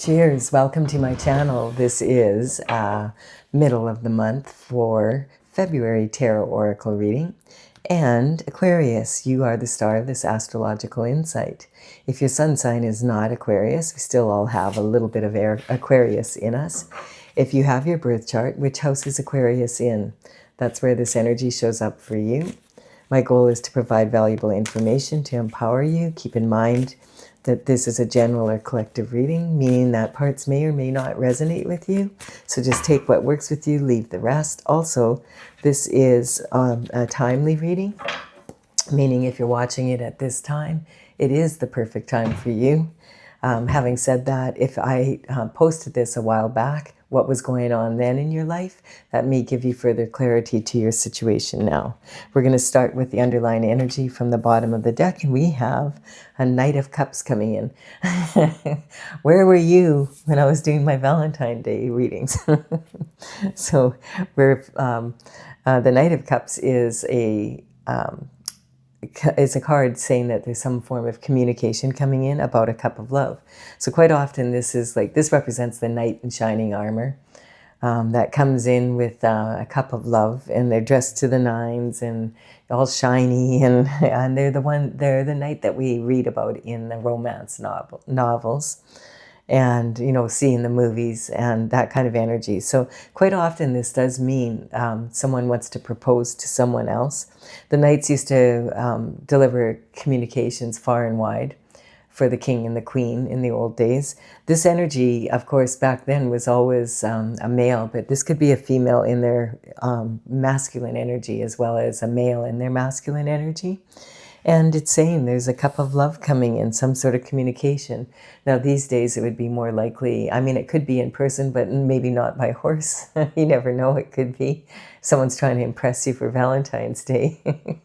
Cheers, welcome to my channel. This is middle of the month for February Tarot Oracle reading. And Aquarius, you are the star of this astrological insight. If your sun sign is not Aquarius, we still all have a little bit of Aquarius in us. If you have your birth chart, which house is Aquarius in? That's where this energy shows up for you. My goal is to provide valuable information to empower you. Keep in mind that this is a general or collective reading, meaning that parts may or may not resonate with you. So just take what works with you, leave the rest. Also, this is a timely reading, meaning if you're watching it at this time, it is the perfect time for you. Having said that, if I posted this a while back, what was going on then in your life, that may give you further clarity to your situation now. We're going to start with the underlying energy from the bottom of the deck, and we have a Knight of Cups coming in. Where were you when I was doing my Valentine's Day readings? So the Knight of Cups is a card saying that there's some form of communication coming in about a cup of love. So quite often this represents the knight in shining armor that comes in with a cup of love, and they're dressed to the nines and all shiny, and they're the knight that we read about in the romance novels. And, see in the movies and that kind of energy. So quite often this does mean someone wants to propose to someone else. The knights used to deliver communications far and wide for the king and the queen in the old days. This energy, of course, back then was always a male, but this could be a female in their masculine energy as well as a male in their masculine energy. And it's saying there's a cup of love coming in, some sort of communication. Now, these days, it would be more likely, it could be in person, but maybe not by horse. You never know, it could be. Someone's trying to impress you for Valentine's Day.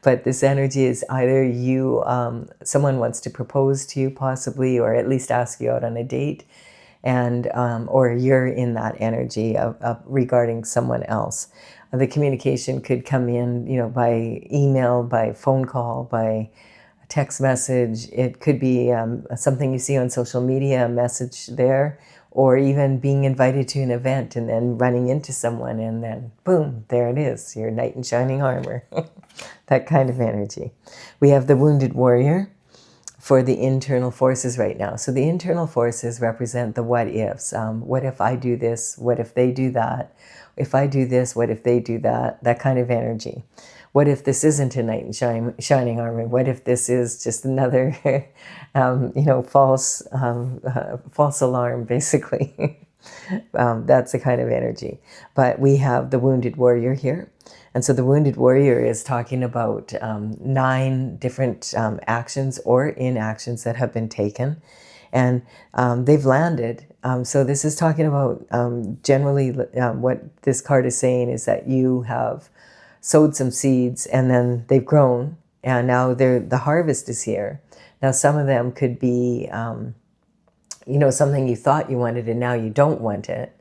But this energy is either you, someone wants to propose to you possibly, or at least ask you out on a date, and or you're in that energy of regarding someone else. The communication could come in, by email, by phone call, by text message. It could be something you see on social media, a message there, or even being invited to an event and then running into someone, and then boom, there it is, your knight in shining armor. That kind of energy. We have the wounded warrior for the internal forces right now. So the internal forces represent the what ifs. What if I do this? What if they do that? If I do this, what if they do that? That kind of energy. What if this isn't a knight in shining armor? What if this is just another, false alarm, basically? That's the kind of energy. But we have the wounded warrior here. And so the wounded warrior is talking about 9 different actions or inactions that have been taken. And they've landed. So this is talking about generally what this card is saying is that you have sowed some seeds and then they've grown, and now the harvest is here. Now some of them could be something you thought you wanted and now you don't want it.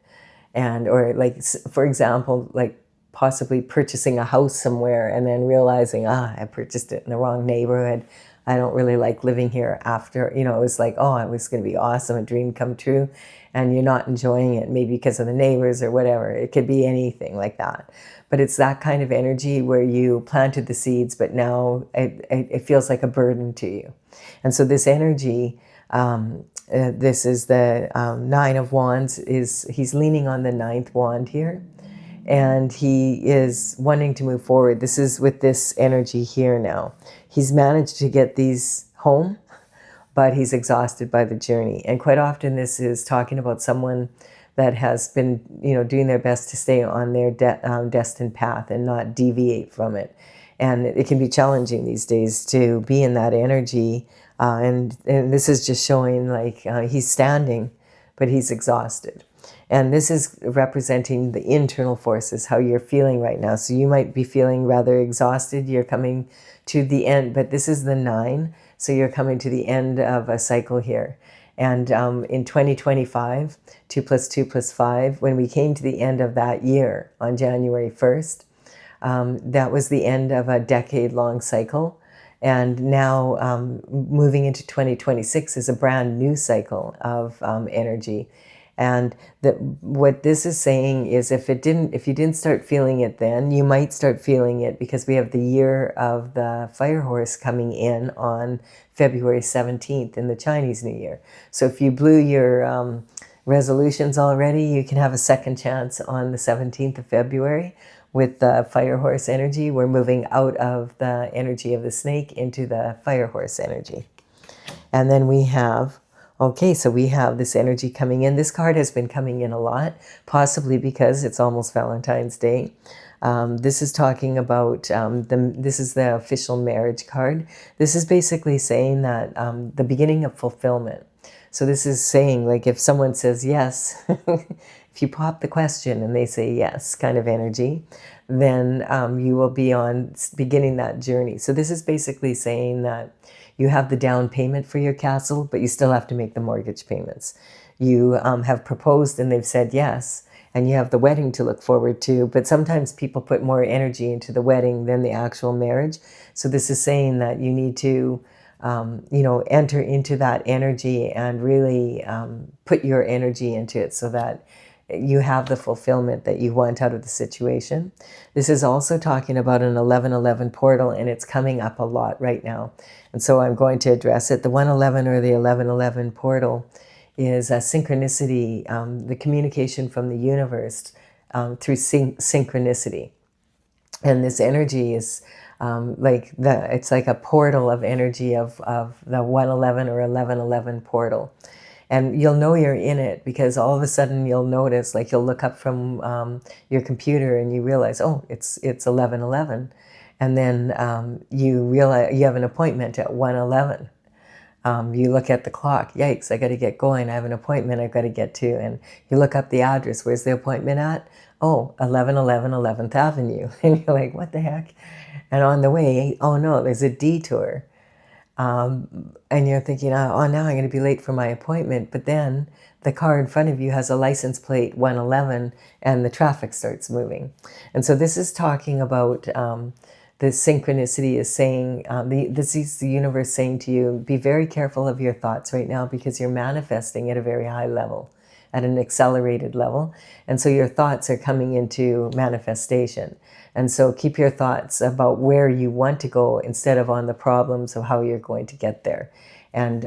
And or like, for example, like possibly purchasing a house somewhere and then realizing, I purchased it in the wrong neighborhood. I don't really like living here after, it was like, oh, it was going to be awesome, a dream come true, and you're not enjoying it, maybe because of the neighbors or whatever. It could be anything like that. But it's that kind of energy where you planted the seeds, but now it feels like a burden to you. And so this energy, this is the 9 of Wands, he's leaning on the 9th wand here. And he is wanting to move forward. This is with this energy here now. He's managed to get these home, but he's exhausted by the journey. And quite often this is talking about someone that has been, doing their best to stay on their destined path and not deviate from it. And it can be challenging these days to be in that energy. And this is just showing like he's standing, but he's exhausted. And this is representing the internal forces, how you're feeling right now. So you might be feeling rather exhausted. You're coming to the end, but this is the 9. So you're coming to the end of a cycle here. And in 2025, 2 + 2 + 5, when we came to the end of that year on January 1st, that was the end of a decade-long cycle. And now moving into 2026 is a brand new cycle of energy. And what this is saying is if you didn't start feeling it then, you might start feeling it because we have the year of the fire horse coming in on February 17th in the Chinese New Year. So if you blew your resolutions already, you can have a second chance on the 17th of February. With the fire horse energy, we're moving out of the energy of the snake into the fire horse energy. And then we have, okay, so we have this energy coming in. This card has been coming in a lot, possibly because it's almost Valentine's Day. This is talking about, this is the official marriage card. This is basically saying that the beginning of fulfillment. So this is saying, like, if someone says yes, if you pop the question and they say yes, kind of energy, then you will be on beginning that journey. So this is basically saying that you have the down payment for your castle, but you still have to make the mortgage payments. You have proposed and they've said yes, and you have the wedding to look forward to, but sometimes people put more energy into the wedding than the actual marriage. So this is saying that you need to enter into that energy and really put your energy into it so that you have the fulfillment that you want out of the situation. This is also talking about an 1111 portal, and it's coming up a lot right now. And so I'm going to address it. The 111 or the 1111 portal is a synchronicity, the communication from the universe through synchronicity. And this energy is it's like a portal of energy of the 111 or 1111 portal. And you'll know you're in it because all of a sudden you'll notice, like you'll look up from your computer and you realize, oh, it's 11:11, and then you realize you have an appointment at 1:11. You look at the clock. Yikes! I got to get going. I have an appointment I've got to get to. And you look up the address. Where's the appointment at? Oh, 1111 11th Avenue. And you're like, what the heck? And on the way, oh no, there's a detour. And you're thinking, oh, now I'm going to be late for my appointment. But then the car in front of you has a license plate 111 and the traffic starts moving. And so this is talking about the synchronicity is saying, this is the universe saying to you, be very careful of your thoughts right now because you're manifesting at a very high level, at an accelerated level. And so your thoughts are coming into manifestation. And so keep your thoughts about where you want to go instead of on the problems of how you're going to get there. And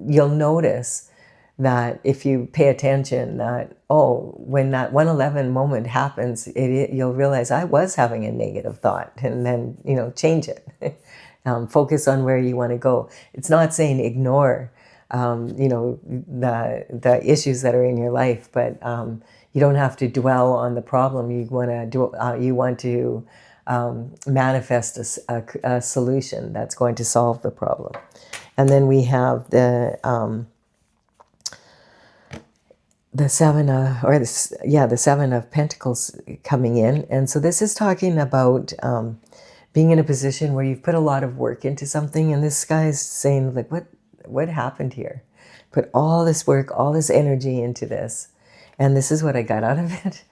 you'll notice that if you pay attention that, oh, when that 111 moment happens, you'll realize I was having a negative thought, and then, change it. Focus on where you want to go. It's not saying ignore, the issues that are in your life, but you don't have to dwell on the problem. You want to manifest a solution that's going to solve the problem. And then we have the Seven of Pentacles coming in. And so this is talking about being in a position where you've put a lot of work into something, and this guy is saying, like, what happened here? Put all this work, all this energy into this, and this is what I got out of it.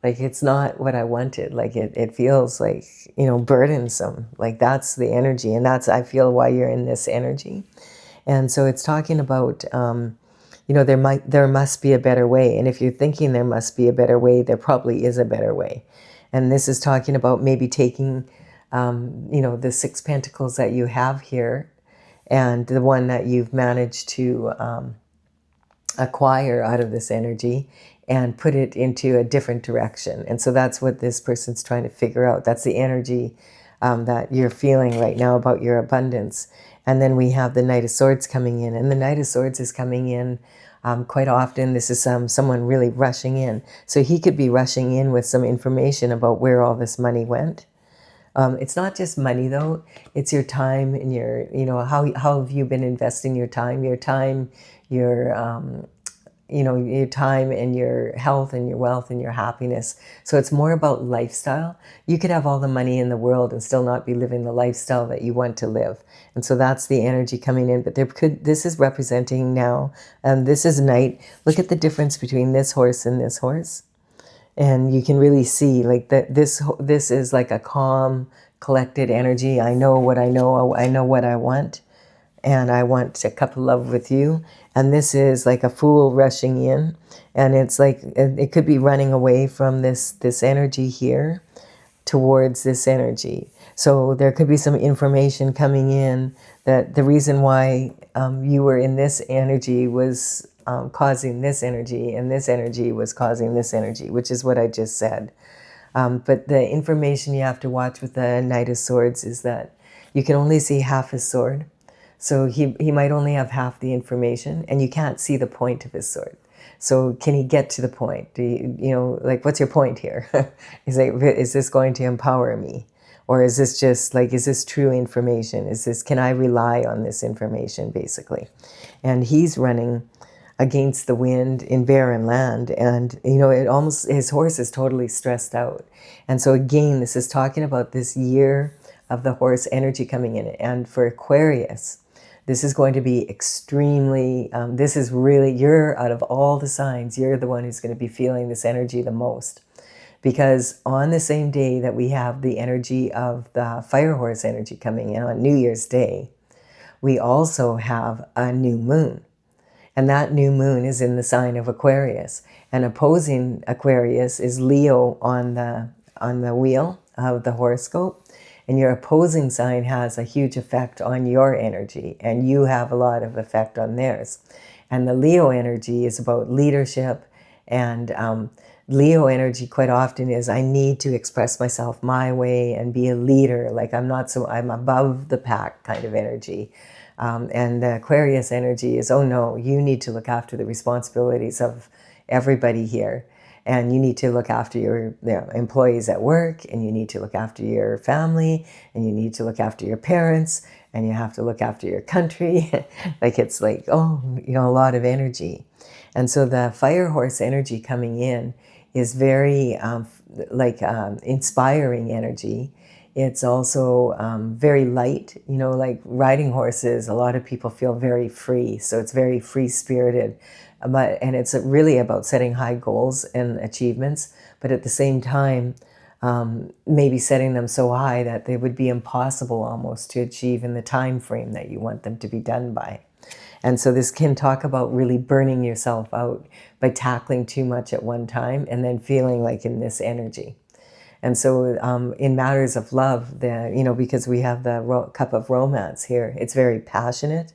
Like, it's not what I wanted. Like, it feels like, burdensome. Like, that's the energy, and that's, I feel, why you're in this energy. And so it's talking about there must be a better way. And if you're thinking there must be a better way, there probably is a better way. And this is talking about maybe taking, the 6 pentacles that you have here and the one that you've managed to acquire out of this energy and put it into a different direction. And so that's what this person's trying to figure out. That's the energy that you're feeling right now about your abundance. And then we have the Knight of Swords coming in. And the Knight of Swords is coming in quite often. This is someone really rushing in. So he could be rushing in with some information about where all this money went. It's not just money, though. It's your time and your, how have you been investing your time? Your time, your time and your health and your wealth and your happiness. So it's more about lifestyle. You could have all the money in the world and still not be living the lifestyle that you want to live. And so that's the energy coming in. But this is representing now, this is Knight. Look at the difference between this horse and this horse. And you can really see, like, that this is like a calm, collected energy. I know what I know. I know what I want. And I want a cup of love with you. And this is like a fool rushing in. And it's like, it could be running away from this energy here towards this energy. So there could be some information coming in that the reason why you were in this energy was causing this energy, and this energy was causing this energy, which is what I just said. But the information you have to watch with the Knight of Swords is that you can only see half his sword. So he might only have half the information, and you can't see the point of his sword. So can he get to the point? Do you know, like, what's your point here? Is this going to empower me? Or is this just like, is this true information? Can I rely on this information, basically? And he's running against the wind in barren land. And, you know, his horse is totally stressed out. And so again, this is talking about this year of the horse energy coming in. And for Aquarius, this is going to be extremely, this is really, you're, out of all the signs, you're the one who's going to be feeling this energy the most. Because on the same day that we have the energy of the fire horse energy coming in on New Year's Day, we also have a new moon. And that new moon is in the sign of Aquarius. And opposing Aquarius is Leo on the wheel of the horoscope. And your opposing sign has a huge effect on your energy, and you have a lot of effect on theirs. And the Leo energy is about leadership, and Leo energy quite often is, I need to express myself my way and be a leader. Like, I'm above the pack kind of energy. And the Aquarius energy is, oh no, you need to look after the responsibilities of everybody here. And you need to look after your employees at work, and you need to look after your family, and you need to look after your parents, and you have to look after your country. Like, it's like, oh, you know, a lot of energy. And so the fire horse energy coming in is very inspiring energy. It's also very light, you know, like riding horses. A lot of people feel very free. So it's very free-spirited. And it's really about setting high goals and achievements, but at the same time, maybe setting them so high that they would be impossible almost to achieve in the time frame that you want them to be done by. And so this can talk about really burning yourself out by tackling too much at one time and then feeling like in this energy. And so in matters of love, because we have the cup of romance here, it's very passionate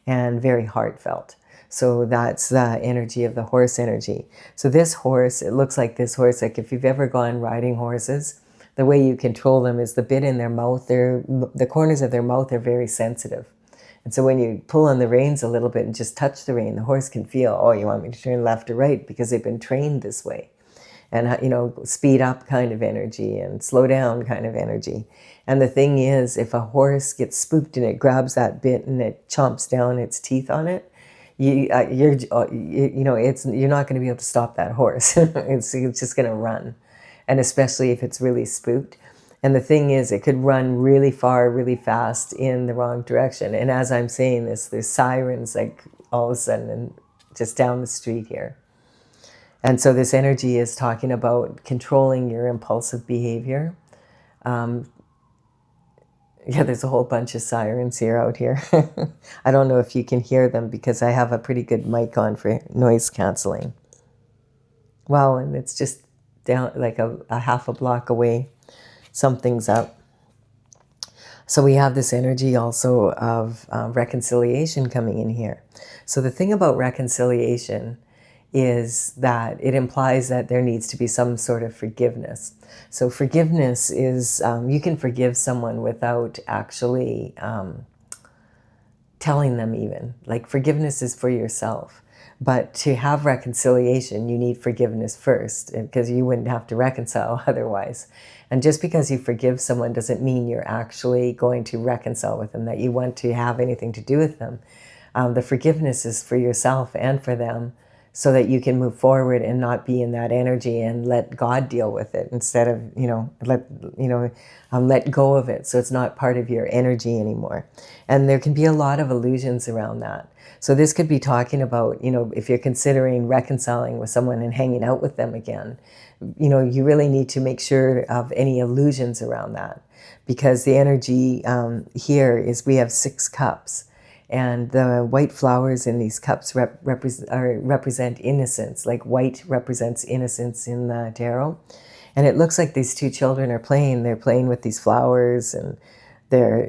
and very heartfelt. So that's the energy of the horse energy. So this horse, it looks like this horse, like if you've ever gone riding horses, the way you control them is the bit in their mouth, the corners of their mouth are very sensitive. And so when you pull on the reins a little bit and just touch the rein, the horse can feel, oh, you want me to turn left or right, because they've been trained this way. And, you know, speed up kind of energy and slow down kind of energy. And the thing is, if a horse gets spooked and it grabs that bit and it chomps down its teeth on it, you're not going to be able to stop that horse. It's just going to run. And especially if it's really spooked. And the thing is, it could run really far, really fast in the wrong direction. And as I'm saying this, there's sirens like all of a sudden and just down the street here. And so this energy is talking about controlling your impulsive behavior. Yeah, there's a whole bunch of sirens out here. I don't know if you can hear them because I have a pretty good mic on for noise canceling. Wow, and it's just down like a half a block away. Something's up. So we have this energy also of reconciliation coming in here. So the thing about reconciliation is that it implies that there needs to be some sort of forgiveness. So forgiveness is, you can forgive someone without actually telling them even. Like, forgiveness is for yourself. But to have reconciliation, you need forgiveness first, because you wouldn't have to reconcile otherwise. And just because you forgive someone doesn't mean you're actually going to reconcile with them, that you want to have anything to do with them. The forgiveness is for yourself and for them, so that you can move forward and not be in that energy and let God deal with it instead of, let go of it. So it's not part of your energy anymore. And there can be a lot of illusions around that. So this could be talking about, if you're considering reconciling with someone and hanging out with them again, you really need to make sure of any illusions around that. because the energy here is we have 6 cups. And the white flowers in these cups represent innocence. Like white represents innocence in the tarot. And it looks like these 2 children are playing. They're playing with these flowers, and they're,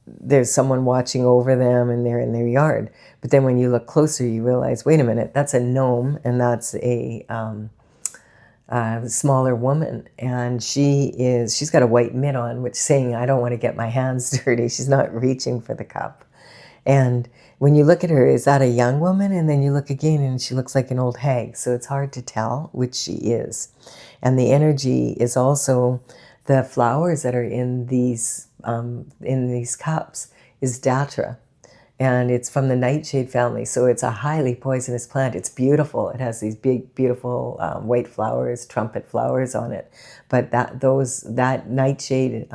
there's someone watching over them, and they're in their yard. But then when you look closer, you realize, wait a minute, that's a gnome, and that's a smaller woman, and she's got a white mitt on, which is saying, I don't want to get my hands dirty. She's not reaching for the cup. And when you look at her, is that a young woman? And then you look again and she looks like an old hag. So it's hard to tell which she is. And the energy is also the flowers that are in these cups is Datra. And it's from the nightshade family, so it's a highly poisonous plant. It's beautiful. It has these big, beautiful white flowers, trumpet flowers on it. But that nightshade,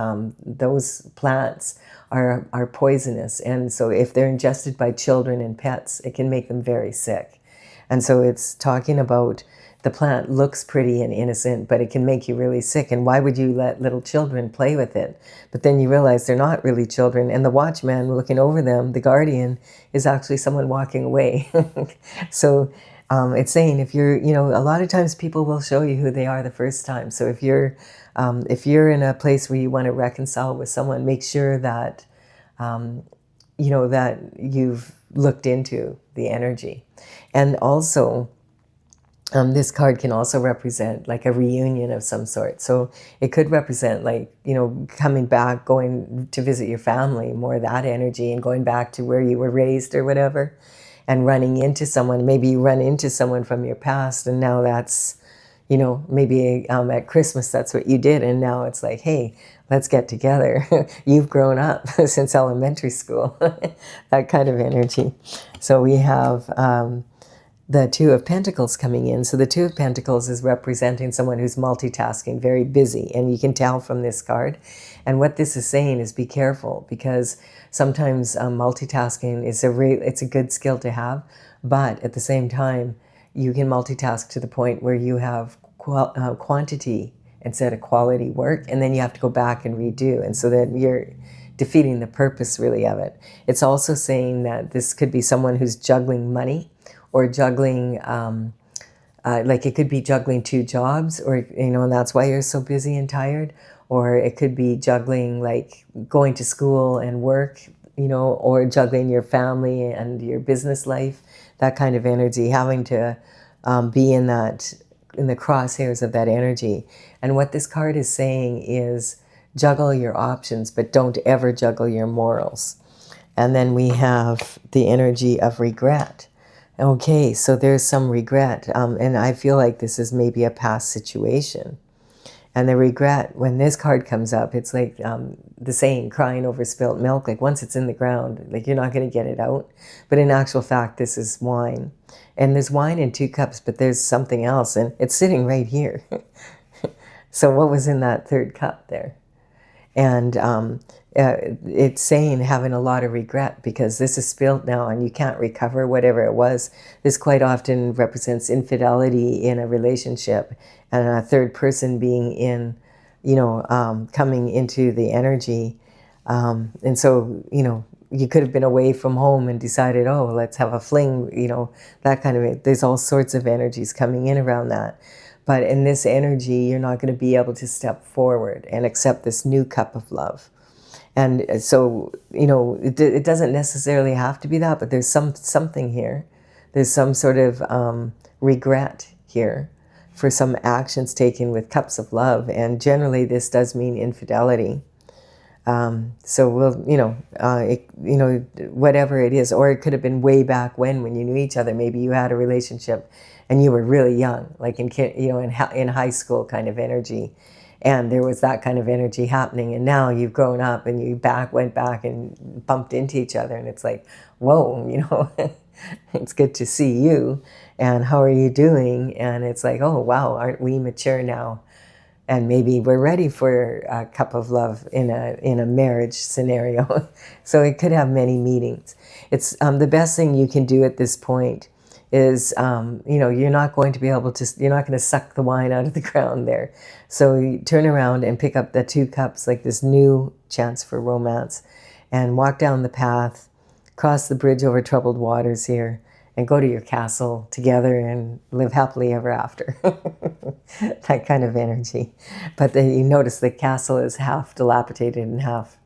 those plants are poisonous. And so if they're ingested by children and pets, it can make them very sick. And so it's talking about the plant looks pretty and innocent, but it can make you really sick. And why would you let little children play with it? But then you realize they're not really children. And the watchman looking over them, the guardian, is actually someone walking away. So it's saying if you're, a lot of times people will show you who they are the first time. So if you're in a place where you want to reconcile with someone, make sure that, that you've looked into the energy. And also, this card can also represent like a reunion of some sort. So it could represent like, coming back, going to visit your family, more of that energy, and going back to where you were raised or whatever, and running into someone. Maybe you run into someone from your past, and now that's, maybe at Christmas that's what you did, and now it's like, hey, let's get together. You've grown up since elementary school. That kind of energy. So we have the Two of Pentacles coming in. So the Two of Pentacles is representing someone who's multitasking, very busy, and you can tell from this card. And what this is saying is be careful, because sometimes multitasking is it's a good skill to have, but at the same time, you can multitask to the point where you have quantity instead of quality work, and then you have to go back and redo, and so then you're defeating the purpose really of it. It's also saying that this could be someone who's juggling money, or juggling, like it could be juggling 2 jobs, or, and that's why you're so busy and tired. Or it could be juggling like going to school and work, or juggling your family and your business life, that kind of energy, having to be in the crosshairs of that energy. And what this card is saying is juggle your options, but don't ever juggle your morals. And then we have the energy of regret. Okay, so there's some regret, and I feel like this is maybe a past situation. And the regret, when this card comes up, it's like the saying, crying over spilt milk. Like once it's in the ground, like you're not going to get it out. But in actual fact, this is wine. And there's wine in 2 cups, but there's something else, and it's sitting right here. So what was in that 3rd cup there? And it's saying having a lot of regret, because this is spilled now and you can't recover whatever it was. This quite often represents infidelity in a relationship, and a third person being in, coming into the energy. And so, you could have been away from home and decided, oh, let's have a fling, that kind of, there's all sorts of energies coming in around that. But in this energy, you're not going to be able to step forward and accept this new cup of love. And so, it doesn't necessarily have to be that, but there's something here. There's some sort of regret here for some actions taken with cups of love. And generally, this does mean infidelity. So we'll, whatever it is, or it could have been way back when you knew each other. Maybe you had a relationship and you were really young, like in high school kind of energy. And there was that kind of energy happening. And now you've grown up and you went back and bumped into each other. And it's like, whoa, it's good to see you. And how are you doing? And it's like, oh, wow, aren't we mature now? And maybe we're ready for a cup of love in a marriage scenario. So it could have many meanings. It's the best thing you can do at this point is, you know, you're not going to be able to, you're not going to suck the wine out of the ground there. So you turn around and pick up the 2 cups, like this new chance for romance, and walk down the path, cross the bridge over troubled waters here, and go to your castle together and live happily ever after. That kind of energy. But then you notice the castle is half dilapidated and half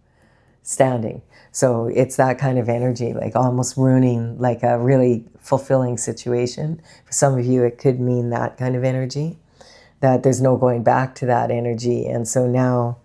standing. So it's that kind of energy, like almost ruining like a really fulfilling situation. For some of you, it could mean that kind of energy, that there's no going back to that energy. And so now,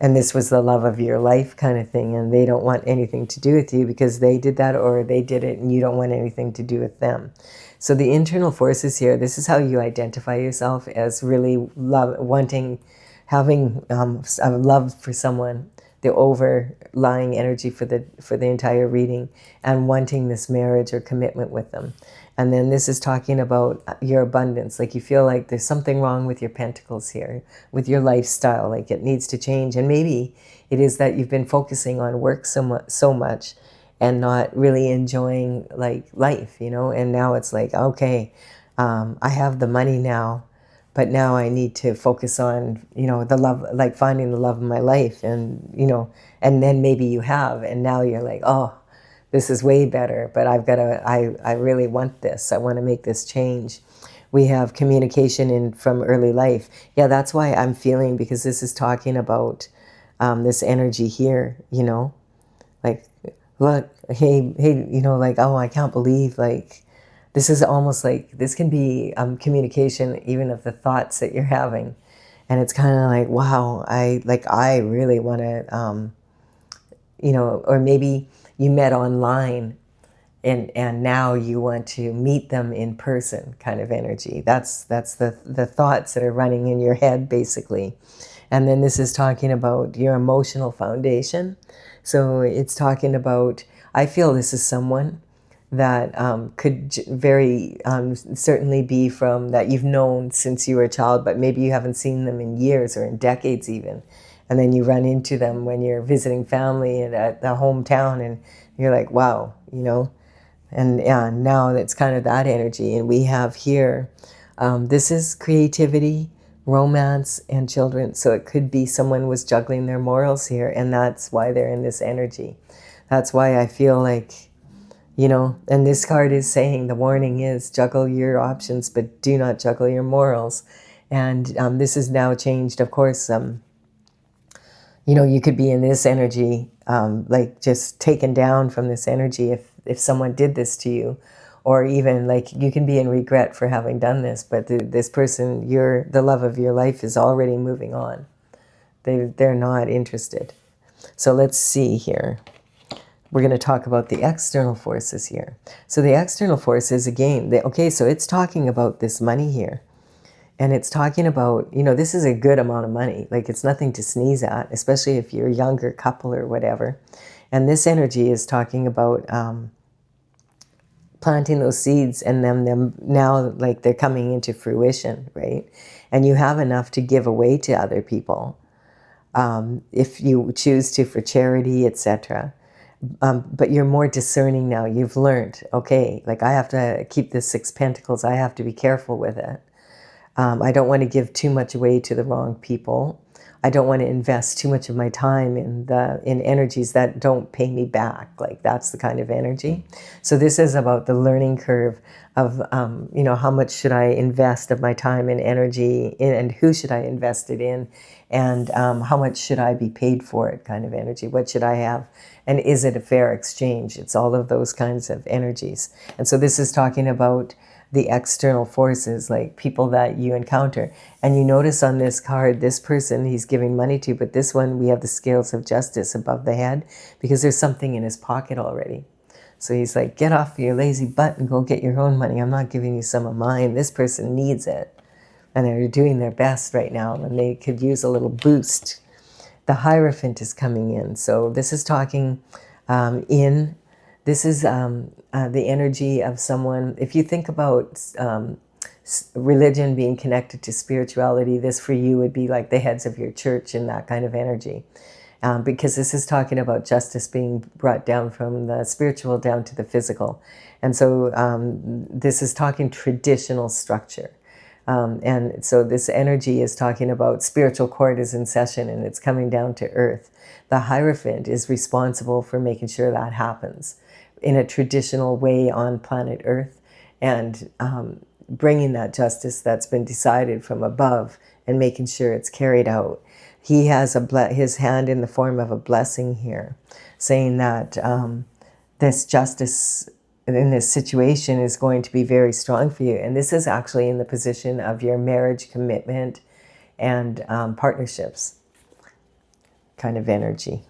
and this was the love of your life kind of thing, and they don't want anything to do with you because they did that, or they did it and you don't want anything to do with them. So the internal forces here, this is how you identify yourself as really wanting, having a love for someone, the overlying energy for the entire reading, and wanting this marriage or commitment with them. And then this is talking about your abundance. Like you feel like there's something wrong with your pentacles here, with your lifestyle, like it needs to change. And maybe it is that you've been focusing on work so much and not really enjoying like life, you know? And now it's like, okay, I have the money now, but now I need to focus on, you know, the love, like finding the love of my life. And, you know, and then maybe you have, and now you're like, oh, this is way better, but I've got to, I really want this. I want to make this change. We have communication from early life. Yeah, that's why I'm feeling, because this is talking about this energy here, you know, like, look, hey, you know, like, oh, I can't believe, like, this is almost like, this can be communication even of the thoughts that you're having. And it's kind of like, wow, I really want to, you know, or maybe you met online and now you want to meet them in person kind of energy. That's the thoughts that are running in your head, basically. And then this is talking about your emotional foundation. So it's talking about, I feel this is someone that could very certainly be from that you've known since you were a child, but maybe you haven't seen them in years or in decades even. And then you run into them when you're visiting family and at the hometown, and you're like, wow, you know. And yeah, now it's kind of that energy. And we have here, this is creativity, romance, and children. So it could be someone was juggling their morals here, and that's why they're in this energy. That's why I feel like, you know, and this card is saying, the warning is juggle your options, but do not juggle your morals. And this is now changed, of course. You know, you could be in this energy, like just taken down from this energy if someone did this to you, or even like you can be in regret for having done this, but this person, the love of your life is already moving on. They're not interested. So let's see here. We're going to talk about the external forces here. So the external forces, again, okay, so it's talking about this money here. And it's talking about, you know, this is a good amount of money. Like it's nothing to sneeze at, especially if you're a younger couple or whatever. And this energy is talking about planting those seeds, and them now like they're coming into fruition, right? And you have enough to give away to other people if you choose to, for charity, etc. But you're more discerning now. You've learned, okay, like I have to keep this 6 pentacles. I have to be careful with it. I don't want to give too much away to the wrong people. I don't want to invest too much of my time in energies that don't pay me back. Like that's the kind of energy. So this is about the learning curve of, you know, how much should I invest of my time and energy in, and who should I invest it in, and how much should I be paid for it kind of energy. What should I have? And is it a fair exchange? It's all of those kinds of energies. And so this is talking about the external forces, like people that you encounter. And you notice on this card, this person he's giving money to, but this one we have the scales of justice above the head, because there's something in his pocket already. So he's like, get off your lazy butt and go get your own money. I'm not giving you some of mine. This person needs it. And they're doing their best right now, and they could use a little boost. The Hierophant is coming in. So this is talking this is the energy of someone. If you think about religion being connected to spirituality, this for you would be like the heads of your church and that kind of energy. because this is talking about justice being brought down from the spiritual down to the physical. And so this is talking traditional structure. And so this energy is talking about spiritual court is in session and it's coming down to earth. The Hierophant is responsible for making sure that happens in a traditional way on planet Earth, and bringing that justice that's been decided from above and making sure it's carried out. He has his hand in the form of a blessing here, saying that this justice in this situation is going to be very strong for you. And this is actually in the position of your marriage commitment and partnerships kind of energy.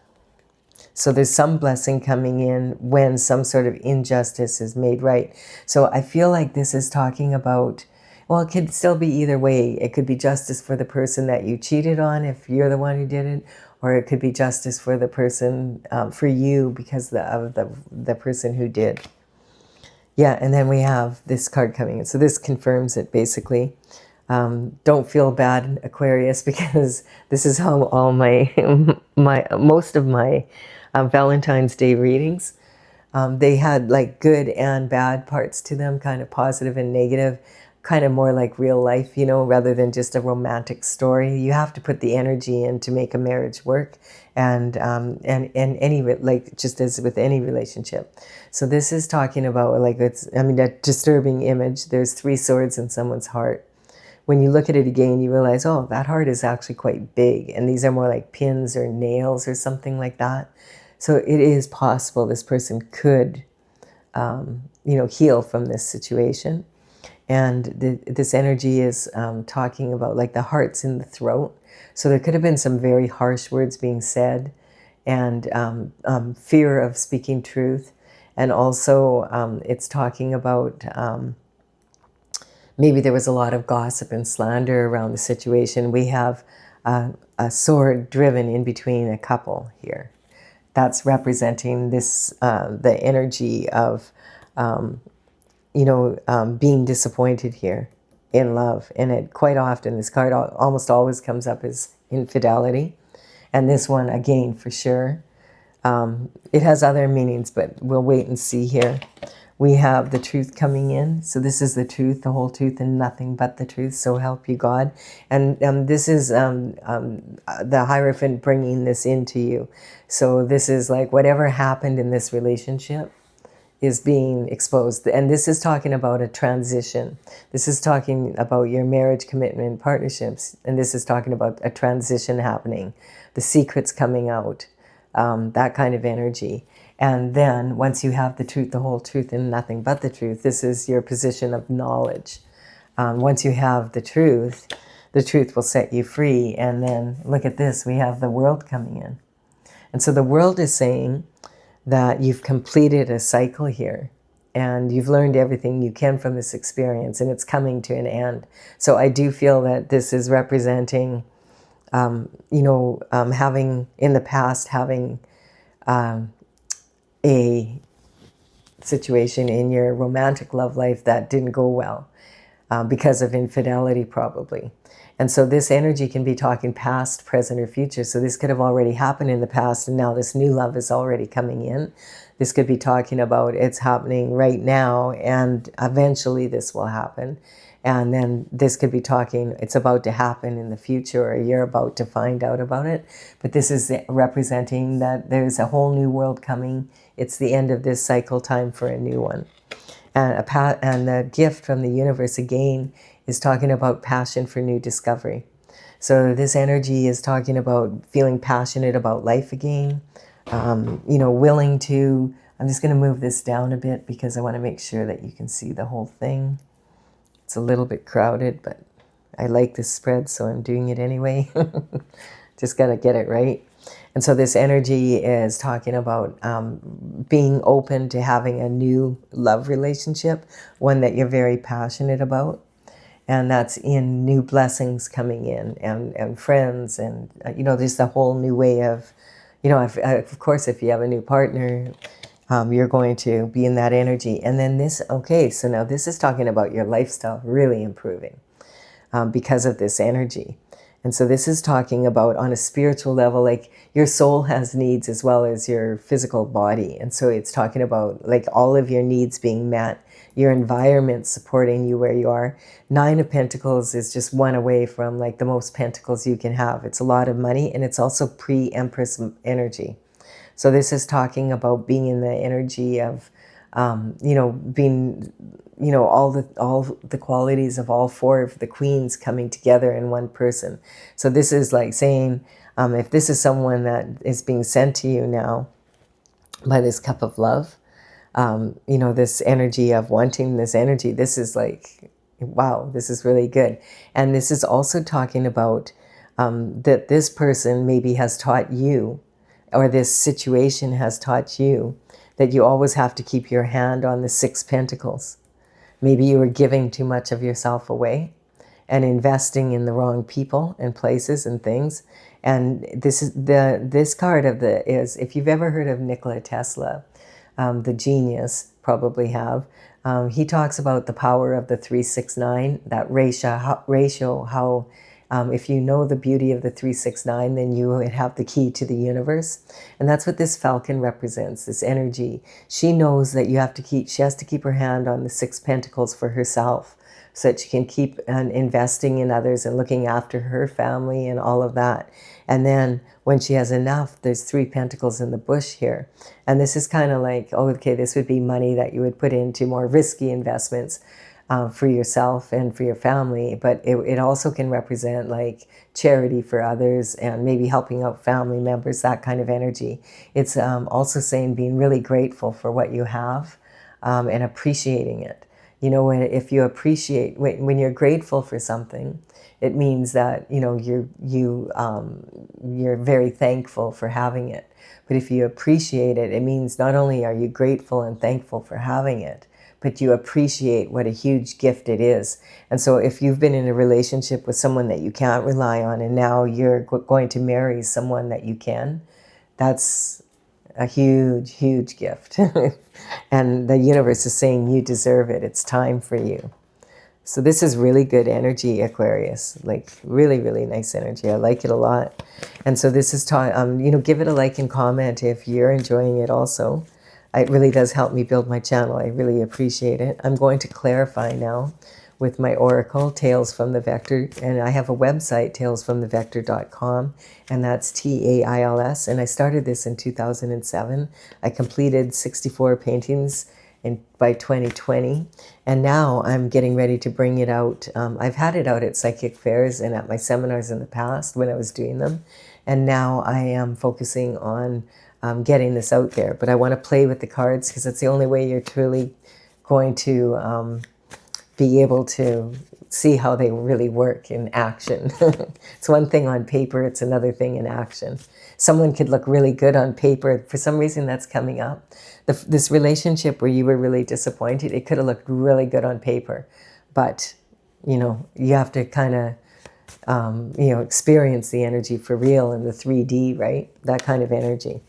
So there's some blessing coming in when some sort of injustice is made right. So I feel like this is talking about, well, it could still be either way. It could be justice for the person that you cheated on if you're the one who did it, or it could be justice for the person, for you because of the person who did. Yeah, and then we have this card coming in. So this confirms it basically. Don't feel bad, Aquarius, because this is how all my most of my Valentine's Day readings, they had like good and bad parts to them, kind of positive and negative, kind of more like real life, you know, rather than just a romantic story. You have to put the energy in to make a marriage work, and any, like, just as with any relationship. So this is talking about, like, it's, I mean, that disturbing image. There's 3 swords in someone's heart. When you look at it again, you realize, oh, that heart is actually quite big, and these are more like pins or nails or something like that. So it is possible this person could, you know, heal from this situation. And this energy is talking about, like, the heart's in the throat. So there could have been some very harsh words being said, and fear of speaking truth. And also it's talking about maybe there was a lot of gossip and slander around the situation. We have a sword driven in between a couple here. That's representing this, the energy of, you know, being disappointed here in love. And it quite often, this card almost always comes up as infidelity. And this one, again, for sure. It has other meanings, but we'll wait and see here. We have the truth coming in. So this is the truth, the whole truth, and nothing but the truth. So help you God. And this is the Hierophant bringing this into you. So this is like whatever happened in this relationship is being exposed. And this is talking about a transition. This is talking about your marriage commitment partnerships. And this is talking about a transition happening. The secrets coming out. That kind of energy. And then once you have the truth, the whole truth, and nothing but the truth, this is your position of knowledge. Once you have the truth will set you free. And then look at this, we have the world coming in. And so the world is saying that you've completed a cycle here and you've learned everything you can from this experience, and it's coming to an end. So I do feel that this is representing, you know, having in the past, having a situation in your romantic love life that didn't go well because of infidelity probably. And so this energy can be talking past, present, or future. So this could have already happened in the past, and now this new love is already coming in. This could be talking about it's happening right now, and eventually this will happen. And then this could be talking, it's about to happen in the future, or you're about to find out about it. But this is representing that there's a whole new world coming. It's the end of this cycle, time for a new one. And the gift from the universe again is talking about passion for new discovery. So this energy is talking about feeling passionate about life again, you know, willing to, I'm just going to move this down a bit because I want to make sure that you can see the whole thing. It's a little bit crowded, but I like this spread, so I'm doing it anyway. Just got to get it right. And so this energy is talking about being open to having a new love relationship, one that you're very passionate about. And that's in new blessings coming in, and friends, and, you know, there's a whole new way of, you know, of course, if you have a new partner, you're going to be in that energy. And then this, okay, so now this is talking about your lifestyle really improving because of this energy. And so this is talking about on a spiritual level, like your soul has needs as well as your physical body. And so it's talking about like all of your needs being met, your environment supporting you where you are. Nine of Pentacles is just one away from like the most pentacles you can have. It's a lot of money, and it's also pre-Empress energy. So this is talking about being in the energy of, being, all the qualities of all four of the queens coming together in one person. So this is like saying, if this is someone that is being sent to you now by this cup of love, this energy of wanting this energy, this is like, wow, this is really good. And this is also talking about that this person maybe has taught you, or this situation has taught you, that you always have to keep your hand on the Six Pentacles. Maybe you were giving too much of yourself away and investing in the wrong people and places and things. And this card is, if you've ever heard of Nikola Tesla, the genius, probably have. He talks about the power of the 369, that ratio, how if you know the beauty of the 369, then you would have the key to the universe. And that's what this falcon represents, this energy. She knows that she has to keep her hand on the Six Pentacles for herself, so that she can keep investing in others and looking after her family and all of that. And then when she has enough, there's Three Pentacles in the bush here. And this is kind of like, oh, okay, this would be money that you would put into more risky investments for yourself and for your family. But it also can represent like charity for others and maybe helping out family members, that kind of energy. It's also saying being really grateful for what you have and appreciating it. If you appreciate, when you're grateful for something, it means that, you're very thankful for having it. But if you appreciate it, it means not only are you grateful and thankful for having it, but you appreciate what a huge gift it is. And so if you've been in a relationship with someone that you can't rely on, and now you're going to marry someone that you can, that's a huge, huge gift. And the universe is saying you deserve it. It's time for you. So this is really good energy, Aquarius. Like really, really nice energy. I like it a lot. And so this is give it a like and comment if you're enjoying it also. It really does help me build my channel. I really appreciate it. I'm going to clarify now with my oracle, Tales from the Vector. And I have a website, talesfromthevector.com, and that's TAILS. And I started this in 2007. I completed 64 paintings by 2020. And now I'm getting ready to bring it out. I've had it out at psychic fairs and at my seminars in the past when I was doing them. And now I am focusing on getting this out there. But I want to play with the cards because it's the only way you're truly going to be able to see how they really work in action. It's one thing on paper, it's another thing in action. Someone could look really good on paper. For some reason that's coming up. This relationship where you were really disappointed, it could have looked really good on paper. But, you have to kind of, experience the energy for real in the 3D, right? That kind of energy.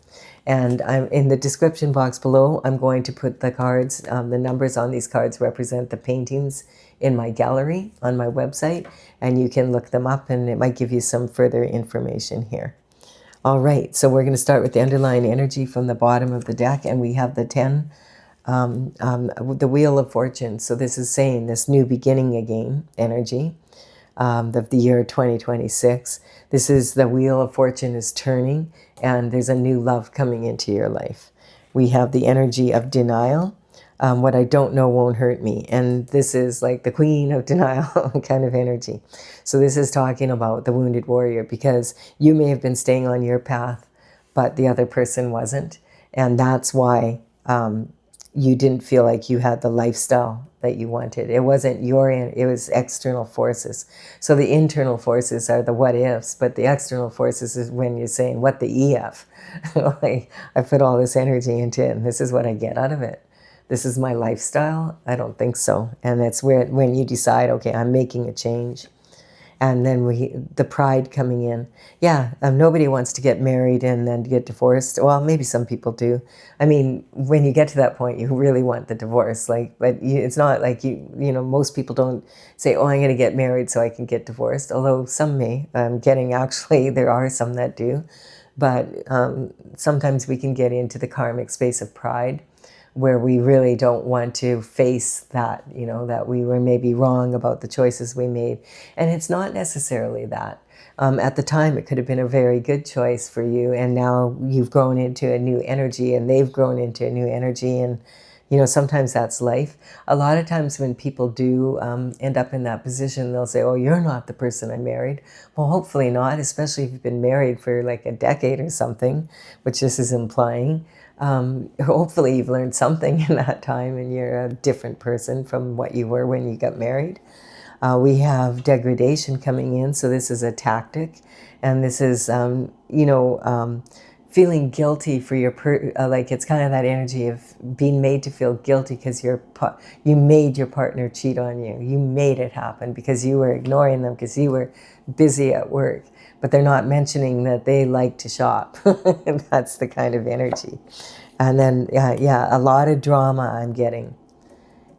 And I'm in the description box below, I'm going to put the cards, the numbers on these cards represent the paintings in my gallery on my website, and you can look them up and it might give you some further information here. All right, so we're going to start with the underlying energy from the bottom of the deck, and we have the 10, the Wheel of Fortune. So this is saying this new beginning again energy. Of the year 2026. This is the Wheel of Fortune is turning, and there's a new love coming into your life. We have the energy of denial. What I don't know won't hurt me. And this is like the Queen of Denial kind of energy. So this is talking about the wounded warrior, because you may have been staying on your path, but the other person wasn't. And that's why you didn't feel like you had the lifestyle that you wanted. It wasn't it was external forces. So the internal forces are the what ifs, but the external forces is when you're saying, what the EF? Like, I put all this energy into it and this is what I get out of it. This is my lifestyle? I don't think so. And that's when you decide, okay, I'm making a change. And then the pride coming in. Yeah, nobody wants to get married and then get divorced. Well, maybe some people do. I mean, when you get to that point, you really want the divorce. Like, but it's not like most people don't say, "Oh, I'm going to get married so I can get divorced." Although some may. Actually, there are some that do. But sometimes we can get into the karmic space of pride, where we really don't want to face that, that we were maybe wrong about the choices we made. And it's not necessarily that. At the time, it could have been a very good choice for you, and now you've grown into a new energy, and they've grown into a new energy, and sometimes that's life. A lot of times when people do end up in that position, they'll say, "Oh, you're not the person I married." Well, hopefully not, especially if you've been married for like a decade or something, which this is implying. Hopefully you've learned something in that time and you're a different person from what you were when you got married. We have degradation coming in, so this is a tactic, and this is, feeling guilty for your, like it's kind of that energy of being made to feel guilty because you made your partner cheat on you. You made it happen because you were ignoring them, because you were busy at work. But they're not mentioning that they like to shop. That's the kind of energy. And then, a lot of drama I'm getting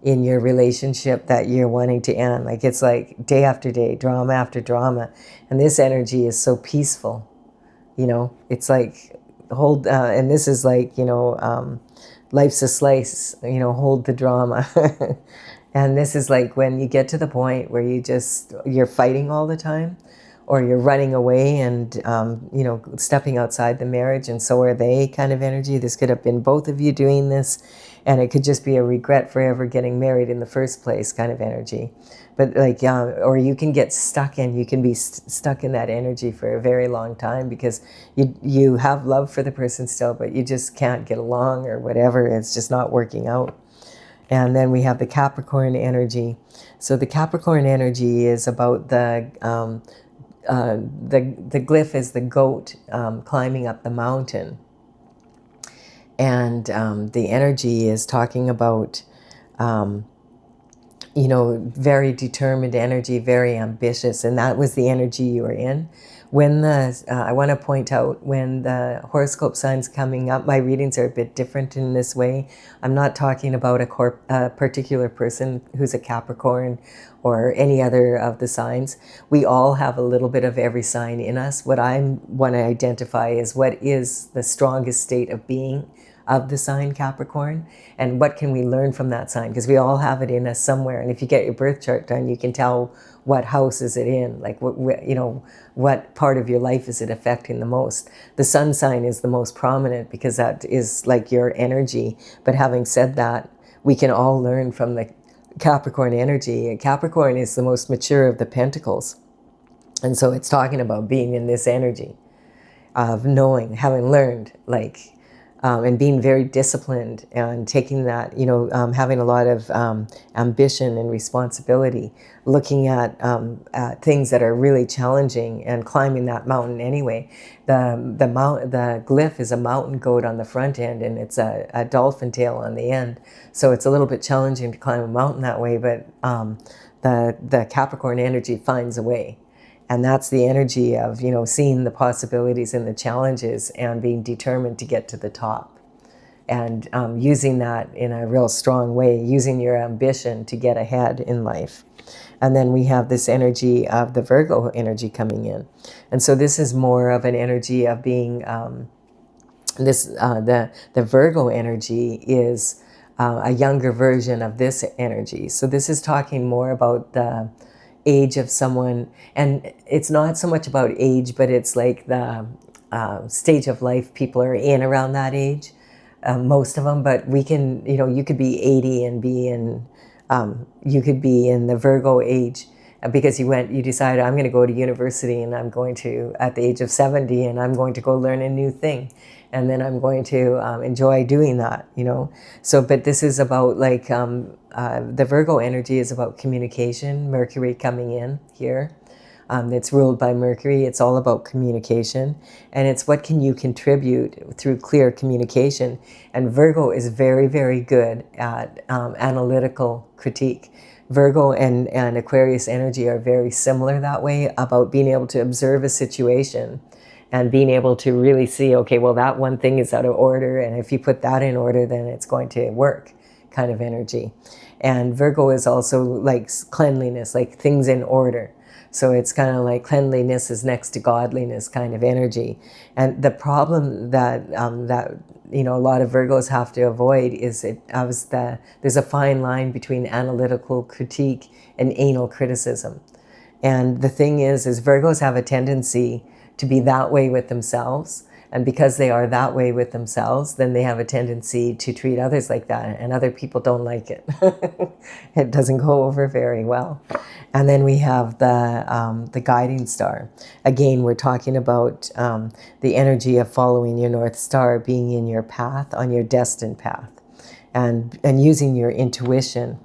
in your relationship that you're wanting to end. Like it's like day after day, drama after drama. And this energy is so peaceful. It's like and this is like, life's a slice, hold the drama. And this is like when you get to the point where you're fighting all the time, or you're running away and, stepping outside the marriage, and so are they kind of energy. This could have been both of you doing this, and it could just be a regret for ever getting married in the first place kind of energy. But like, or you can get stuck you can be stuck in that energy for a very long time because you have love for the person still, but you just can't get along or whatever. It's just not working out. And then we have the Capricorn energy. So the Capricorn energy is about the glyph is the goat climbing up the mountain. And the energy is talking about, very determined energy, very ambitious. And that was the energy you were in. When I want to point out, when the horoscope sign's coming up, my readings are a bit different in this way. I'm not talking about a particular person who's a Capricorn or any other of the signs. We all have a little bit of every sign in us. What I want to identify is what is the strongest state of being of the sign Capricorn, and what can we learn from that sign, because we all have it in us somewhere. And if you get your birth chart done, you can tell what house is it in, like what part of your life is it affecting the most. The sun sign is the most prominent because that is like your energy. But having said that, we can all learn from the Capricorn energy. Capricorn is the most mature of the pentacles, and so it's talking about being in this energy of knowing, having learned, and being very disciplined and taking that, having a lot of ambition and responsibility, looking at things that are really challenging and climbing that mountain anyway. The glyph is a mountain goat on the front end, and it's a dolphin tail on the end. So it's a little bit challenging to climb a mountain that way, but the Capricorn energy finds a way. And that's the energy of, seeing the possibilities and the challenges and being determined to get to the top. And using that in a real strong way, using your ambition to get ahead in life. And then we have this energy of the Virgo energy coming in. And so this is more of an energy of being, the Virgo energy is a younger version of this energy. So this is talking more about the age of someone, and it's not so much about age, but it's like the stage of life people are in around that age, most of them. But we can, you could be 80 and be in, you could be in the Virgo age because you decided, I'm going to go to university, and I'm going to, at the age of 70, and I'm going to go learn a new thing. And then I'm going to enjoy doing that, So, but this is about the Virgo energy is about communication, Mercury coming in here. It's ruled by Mercury. It's all about communication. And it's what can you contribute through clear communication. And Virgo is very, very good at analytical critique. Virgo and Aquarius energy are very similar that way, about being able to observe a situation and being able to really see, okay, well, that one thing is out of order, and if you put that in order, then it's going to work, kind of energy. And Virgo is also like cleanliness, like things in order. So it's kind of like cleanliness is next to godliness kind of energy. And the problem that a lot of Virgos have to avoid is there's a fine line between analytical critique and anal criticism. And the thing is Virgos have a tendency to be that way with themselves. And because they are that way with themselves, then they have a tendency to treat others like that, and other people don't like it. It doesn't go over very well. And then we have the guiding star. Again, we're talking about the energy of following your North Star, being in your path, on your destined path, and using your intuition.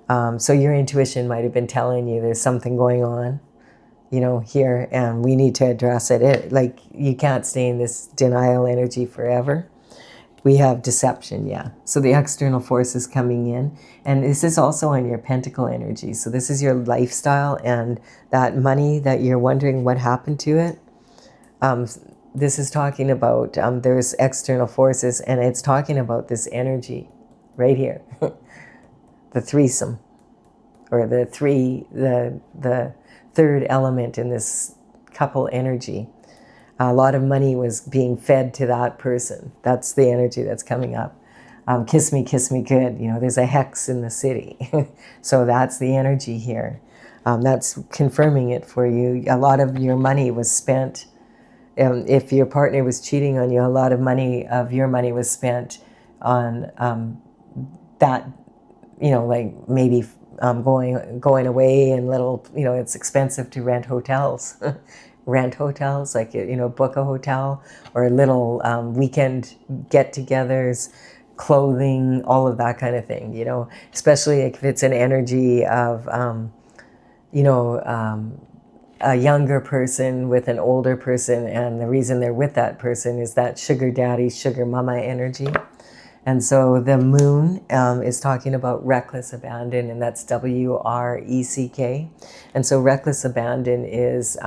So your intuition might have been telling you there's something going on, here, and we need to address it. Like, you can't stay in this denial energy forever. We have deception, yeah. So the external forces coming in, and this is also on your pentacle energy. So this is your lifestyle, and that money that you're wondering what happened to it. This is talking about there's external forces, and it's talking about this energy right here, the threesome, or the third element in this couple energy. A lot of money was being fed to that person. That's the energy that's coming up. Kiss me good. There's a hex in the city. So that's the energy here. That's confirming it for you. A lot of your money was spent. If your partner was cheating on you, a lot of your money was spent on that, like maybe going away, and little, it's expensive to rent hotels. Rent hotels, like, book a hotel, or little weekend get-togethers, clothing, all of that kind of thing, especially if it's an energy of, a younger person with an older person, and the reason they're with that person is that sugar daddy, sugar mama energy. And so the moon is talking about reckless abandon, and that's WRECK. And so reckless abandon is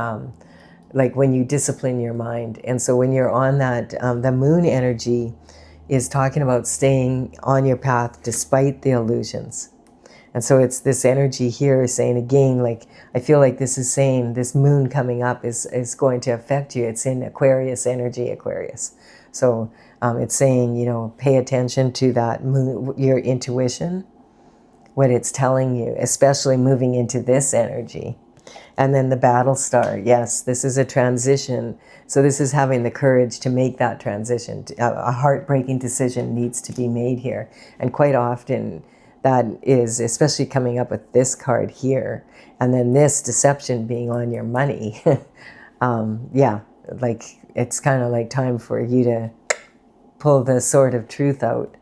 like when you discipline your mind. And so when you're on that, the moon energy is talking about staying on your path despite the illusions. And so it's this energy here saying, again, like, I feel like this is saying this moon coming up is going to affect you. It's in Aquarius energy, Aquarius. So it's saying, pay attention to that moon, your intuition, what it's telling you, especially moving into this energy. And then the battle star, yes, this is a transition. So this is having the courage to make that transition. A heartbreaking decision needs to be made here. And quite often that is, especially coming up with this card here, and then this deception being on your money. Yeah, like, it's kind of like time for you to pull the sword of truth out,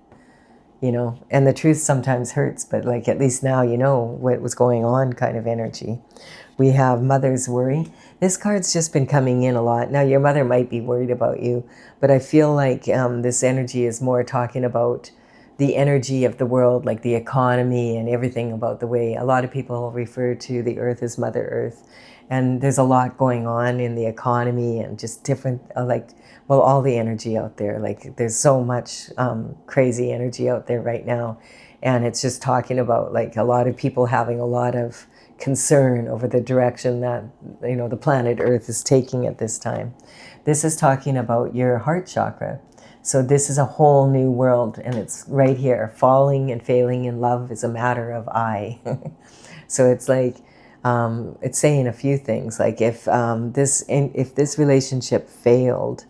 and the truth sometimes hurts, but like, at least now you know what was going on, kind of energy. We have mother's worry. This card's just been coming in a lot. Now, your mother might be worried about you, but I feel like this energy is more talking about the energy of the world, like the economy and everything, about the way a lot of people refer to the earth as Mother Earth. And there's a lot going on in the economy, and just different, all the energy out there. Like, there's so much crazy energy out there right now. And it's just talking about, like, a lot of people having a lot of concern over the direction that, the planet Earth is taking at this time. This is talking about your heart chakra. So this is a whole new world, and it's right here. Falling and failing in love is a matter of I. So it's like, it's saying a few things. Like, if this relationship failed,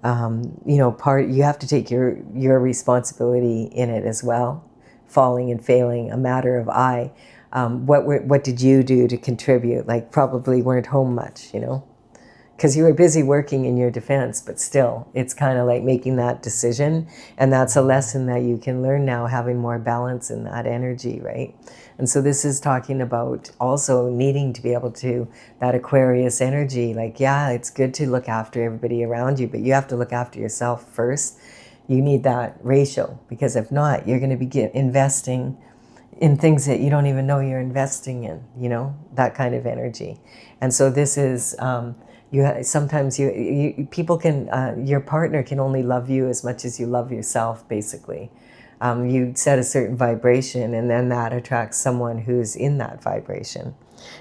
you have to take your responsibility in it as well. Falling and failing, a matter of I. What did you do to contribute? Like, probably weren't home much, because you were busy working in your defense, but still, it's kind of like making that decision. And that's a lesson that you can learn now, having more balance in that energy, right? And so this is talking about also needing to be able to, that Aquarius energy, like, yeah, it's good to look after everybody around you, but you have to look after yourself first. You need that ratio, because if not, you're going to be investing in things that you don't even know you're investing in, you know, that kind of energy. And so this is, sometimes people can, your partner can only love you as much as you love yourself, basically. You set a certain vibration, and then that attracts someone who's in that vibration.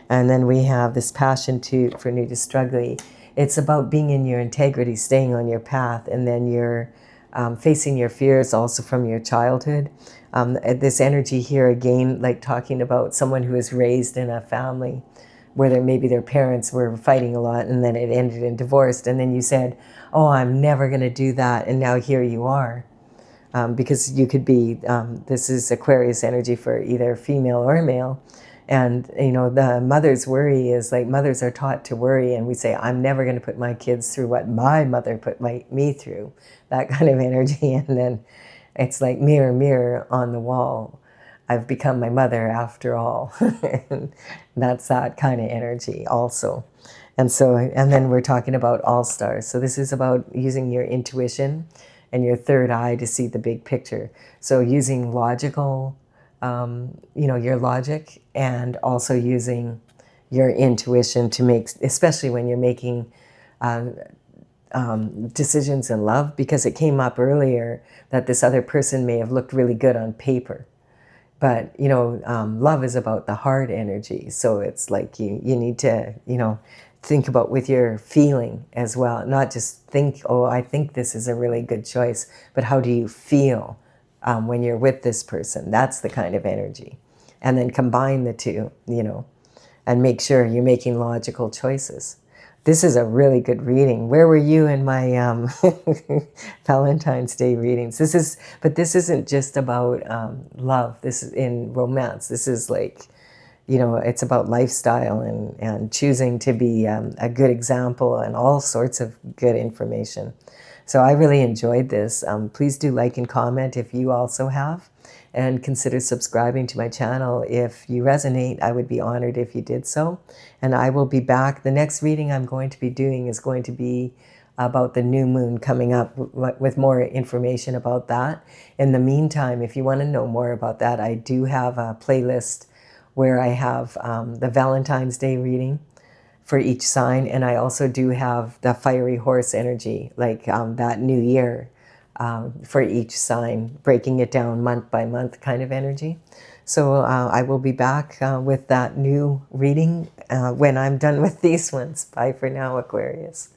And then we have this passion for new to struggling. It's about being in your integrity, staying on your path, and then you're facing your fears also from your childhood. This energy here again, like talking about someone who was raised in a family where maybe their parents were fighting a lot, and then it ended in divorce, and then you said, oh, I'm never going to do that, and now here you are. Because you could be, this is Aquarius energy for either female or male. And, you know, the mother's worry is like, mothers are taught to worry, and we say, I'm never going to put my kids through what my mother put me through, that kind of energy. And then it's like, mirror, mirror on the wall, I've become my mother after all. And that's that kind of energy also. And so, and then we're talking about all stars. So this is about using your intuition and your third eye to see the big picture. So using logical, you know, your logic, and also using your intuition to make, especially when you're making decisions in love, because it came up earlier that this other person may have looked really good on paper. But, you know, love is about the heart energy. So it's like you need to, you know, think about with your feeling as well. Not just think, oh, I think this is a really good choice, but how do you feel when you're with this person? That's the kind of energy. And then combine the two, you know, and make sure you're making logical choices. This is a really good reading. Where were you in my Valentine's Day readings? But this isn't just about love. This is in romance. This is like, you know, it's about lifestyle and choosing to be a good example and all sorts of good information. So I really enjoyed this. Please do like and comment if you also have. And consider subscribing to my channel if you resonate. I would be honored if you did so. And I will be back. The next reading I'm going to be doing is going to be about the new moon coming up, with more information about that. In the meantime, if you want to know more about that, I do have a playlist where I have the Valentine's Day reading for each sign. And I also do have the fiery horse energy, like that new year. For each sign, breaking it down month by month kind of energy. So I will be back with that new reading when I'm done with these ones. Bye for now, Aquarius.